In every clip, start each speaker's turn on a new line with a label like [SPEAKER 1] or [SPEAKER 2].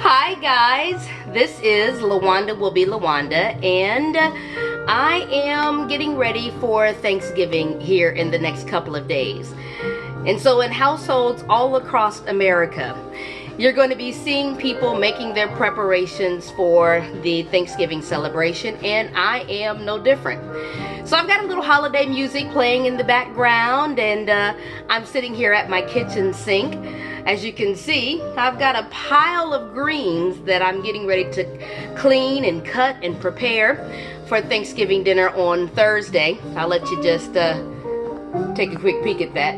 [SPEAKER 1] Hi guys, this is LaWanda will be LaWanda, and I am getting ready for Thanksgiving here in the next couple of days. And so in households all across America, you're going to be seeing people making their preparations for the Thanksgiving celebration, and I am no different. So I've got a little holiday music playing in the background, and I'm sitting here at my kitchen sink. As you can see, I've got a pile of greens that I'm getting ready to clean and cut and prepare for Thanksgiving dinner on Thursday. I'll let you just take a quick peek at that.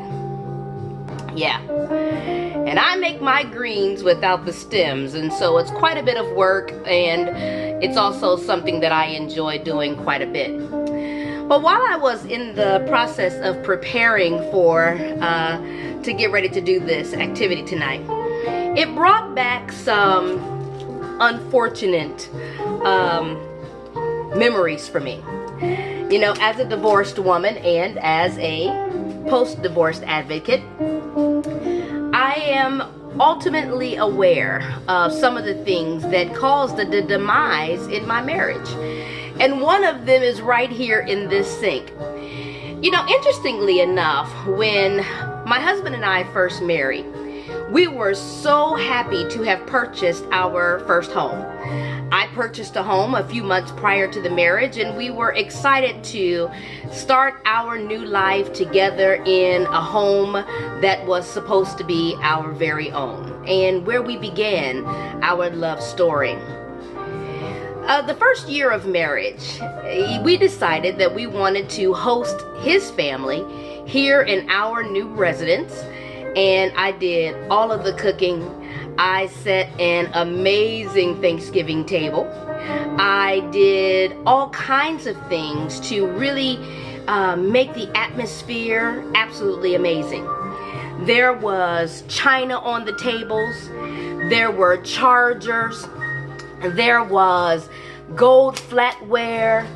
[SPEAKER 1] Yeah. And I make my greens without the stems, and so it's quite a bit of work, and it's also something that I enjoy doing quite a bit. But while I was in the process of preparing for to get ready to do this activity tonight, it brought back some unfortunate memories for me. You know, as a divorced woman and as a post-divorced advocate, I am ultimately aware of some of the things that caused the demise in my marriage. And one of them is right here in this sink. You know, interestingly enough, when my husband and I first married, we were so happy to have purchased our first home. I purchased a home a few months prior to the marriage, and we were excited to start our new life together in a home that was supposed to be our very own, and where we began our love story. The first year of marriage, we decided that we wanted to host his family here in our new residence, and I did all of the cooking. I set an amazing Thanksgiving table. I did all kinds of things to really make the atmosphere absolutely amazing. There was china on the tables. There were chargers. There was gold flatware,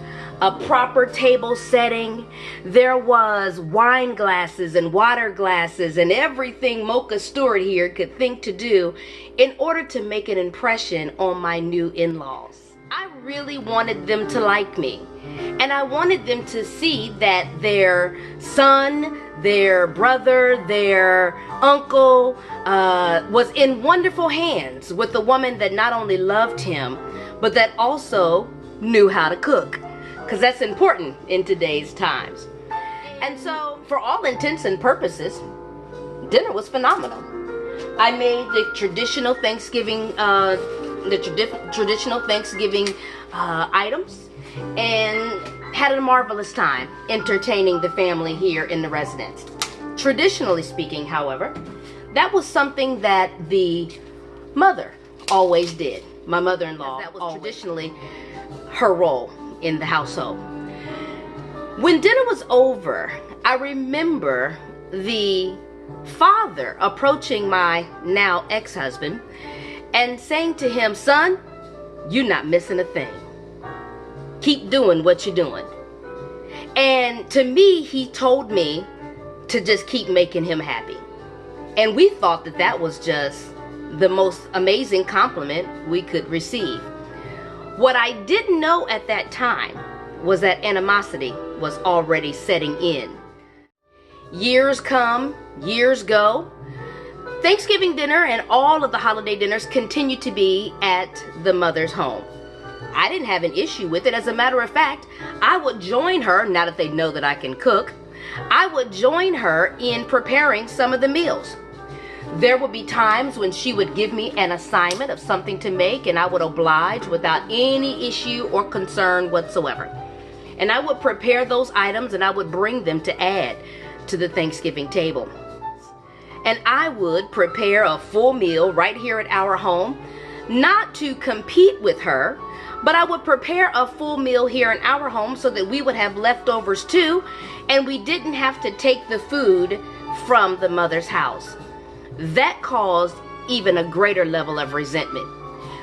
[SPEAKER 1] a proper table setting. There was wine glasses and water glasses and everything Mocha Stewart here could think to do in order to make an impression on my new in-laws. I really wanted them to like me, and I wanted them to see that their son, their brother, their uncle was in wonderful hands with a woman that not only loved him, but that also knew how to cook, because that's important in today's times. And so, for all intents and purposes, dinner was phenomenal. I made the traditional Thanksgiving, items, and had a marvelous time entertaining the family here in the residence. Traditionally speaking, however, that was something that the mother always did. My mother-in-law, that was traditionally her role in the household. When dinner was over, I remember the father approaching my now ex-husband and saying to him, "Son, you're not missing a thing. Keep doing what you're doing." And to me, he told me to just keep making him happy. And we thought that that was just the most amazing compliment we could receive. What I didn't know at that time was that animosity was already setting in. Years come, years go. Thanksgiving dinner and all of the holiday dinners continue to be at the mother's home. I didn't have an issue with it. As a matter of fact, I would join her, now that they know that I can cook, I would join her in preparing some of the meals. There would be times when she would give me an assignment of something to make, and I would oblige without any issue or concern whatsoever. And I would prepare those items and I would bring them to add to the Thanksgiving table. And I would prepare a full meal right here at our home, not to compete with her, but I would prepare a full meal here in our home so that we would have leftovers too, and we didn't have to take the food from the mother's house. That caused even a greater level of resentment,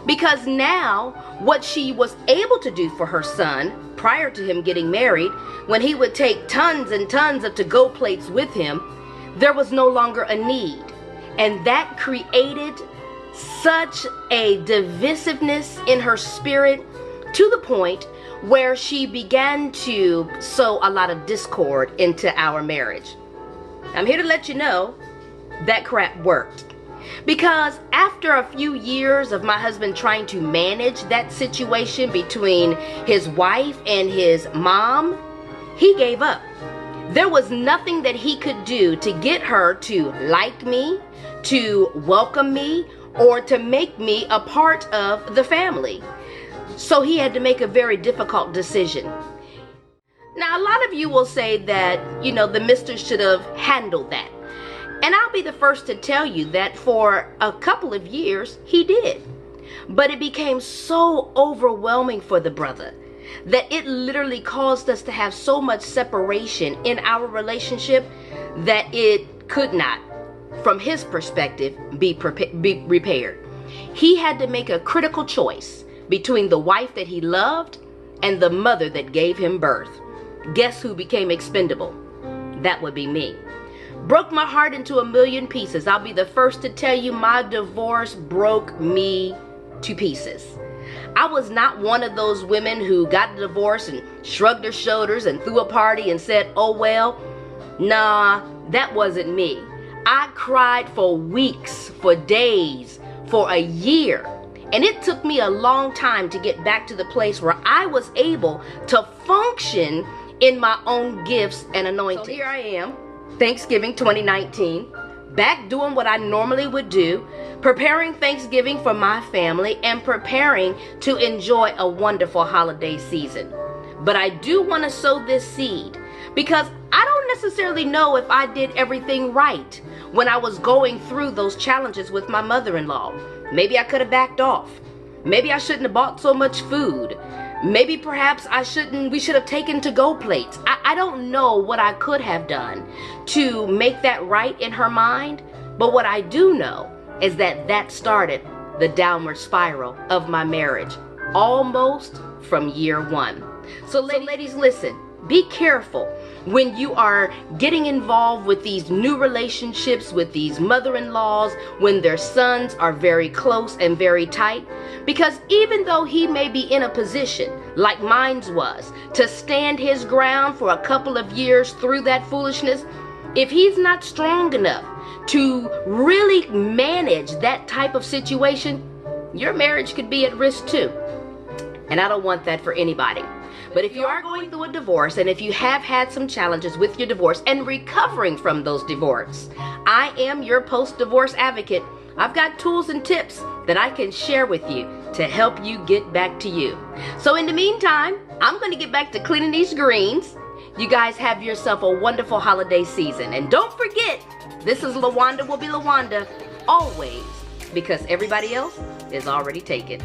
[SPEAKER 1] because now what she was able to do for her son prior to him getting married, when he would take tons and tons of to-go plates with him, there was no longer a need. And that created such a divisiveness in her spirit, to the point where she began to sow a lot of discord into our marriage. I'm here to let you know that crap worked. Because after a few years of my husband trying to manage that situation between his wife and his mom, he gave up. There was nothing that he could do to get her to like me, to welcome me, or to make me a part of the family. So he had to make a very difficult decision. Now, a lot of you will say that, the mister should have handled that. And I'll be the first to tell you that for a couple of years, he did. But it became so overwhelming for the brother that it literally caused us to have so much separation in our relationship that it could not, from his perspective, be repaired. He had to make a critical choice between the wife that he loved and the mother that gave him birth. Guess who became expendable? That would be me. Broke my heart into a million pieces. I'll be the first to tell you, my divorce broke me to pieces. I was not one of those women who got a divorce and shrugged her shoulders and threw a party and said, oh well. Nah, that wasn't me. I cried for weeks, for days, for a year. And it took me a long time to get back to the place where I was able to function in my own gifts and anointing. So here I am, Thanksgiving 2019, back doing what I normally would do, preparing Thanksgiving for my family and preparing to enjoy a wonderful holiday season. But I do want to sow this seed because I don't necessarily know if I did everything right when I was going through those challenges with my mother-in-law. Maybe I could have backed off. Maybe I shouldn't have bought so much food. Maybe perhaps we should have taken to-go plates. I don't know what I could have done to make that right in her mind. But what I do know is that started the downward spiral of my marriage, almost from year one. So ladies, listen. Be careful when you are getting involved with these new relationships with these mother-in-laws, when their sons are very close and very tight. Because even though he may be in a position, like mine was, to stand his ground for a couple of years through that foolishness, if he's not strong enough to really manage that type of situation, your marriage could be at risk too. And I don't want that for anybody. But if you are going through a divorce, and if you have had some challenges with your divorce and recovering from those divorces, I am your post-divorce advocate. I've got tools and tips that I can share with you to help you get back to you. So in the meantime, I'm going to get back to cleaning these greens. You guys have yourself a wonderful holiday season. And don't forget, this is LaWanda will be LaWanda always, because everybody else is already taken.